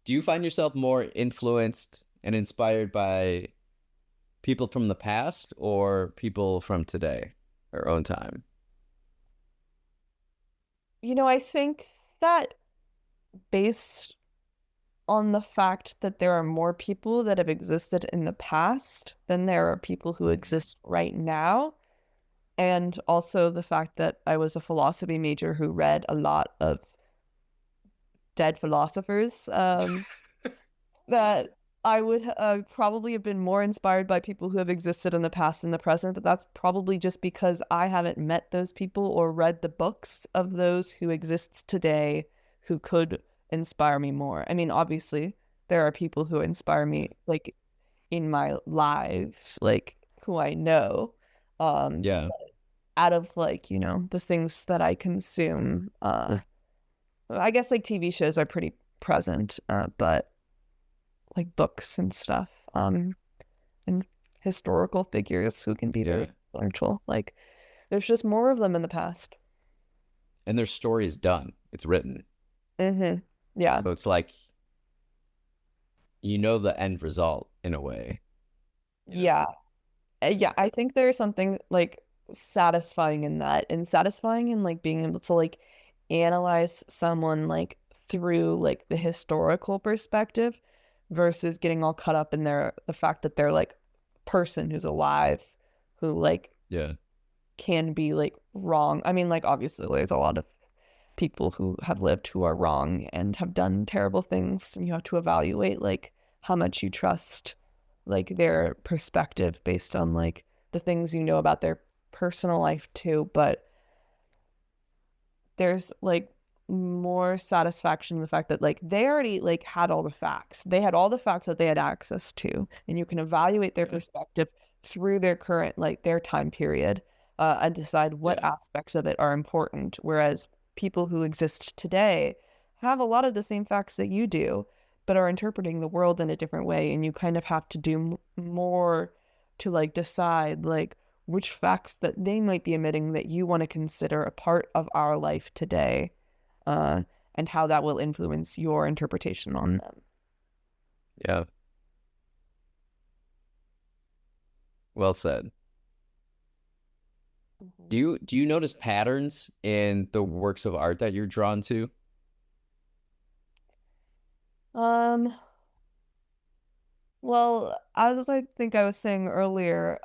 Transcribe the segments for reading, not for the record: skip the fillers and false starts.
Do you find yourself more influenced and inspired by people from the past or people from today, our own time? I think that based on the fact that there are more people that have existed in the past than there are people who exist right now, and also the fact that I was a philosophy major who read a lot of dead philosophers, that I would probably have been more inspired by people who have existed in the past and the present, but that's probably just because I haven't met those people or read the books of those who exist today who could inspire me more. I mean, obviously, there are people who inspire me, like in my lives, like who I know, um, Yeah. out of like, the things that I consume. I guess like TV shows are pretty present, but like books and stuff, and historical figures who can be Yeah. very influential. Like there's just more of them in the past. And their story is done. It's written. Mm-hmm. Yeah. So it's like you know the end result in a way, you know? Yeah. Yeah. I think there's something like satisfying in that, and satisfying in like being able to like analyze someone like through like the historical perspective versus getting all caught up in the fact that they're like person who's alive who like Yeah. can be like wrong. I mean, like obviously there's a lot of people who have lived who are wrong and have done terrible things, and you have to evaluate like how much you trust like their perspective based on like the things you know about their personal life too. But there's like more satisfaction in the fact that like they already like had all the facts. They had all the facts that they had access to, and you can evaluate their Yeah. perspective through their current like their time period, and decide what Yeah. aspects of it are important. Whereas people who exist today have a lot of the same facts that you do, but are interpreting the world in a different way, and you kind of have to do more to like decide like which facts that they might be emitting that you want to consider a part of our life today, uh, and how that will influence your interpretation on them. Yeah. Well said. Mhm. Do you notice patterns in the works of art that you're drawn to? Um, well, as I think I was saying earlier,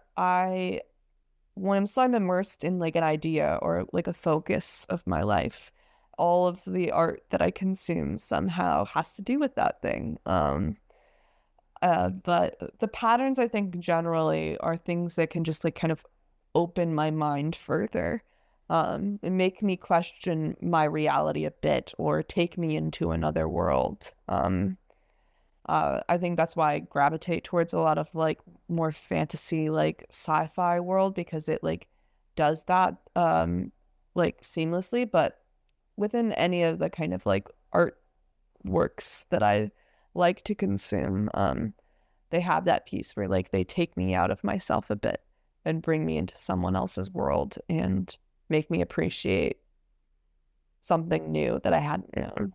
once I'm immersed in like an idea or like a focus of my life, all of the art that I consume somehow has to do with that thing. But the patterns I think generally are things that can just like kind of open my mind further, and make me question my reality a bit or take me into another world. I think that's why I gravitate towards a lot of like more fantasy, like sci-fi world because it like does that like seamlessly, but within any of the kind of like art works that I like to consume, they have that piece where like they take me out of myself a bit and bring me into someone else's world and make me appreciate something new that I hadn't known.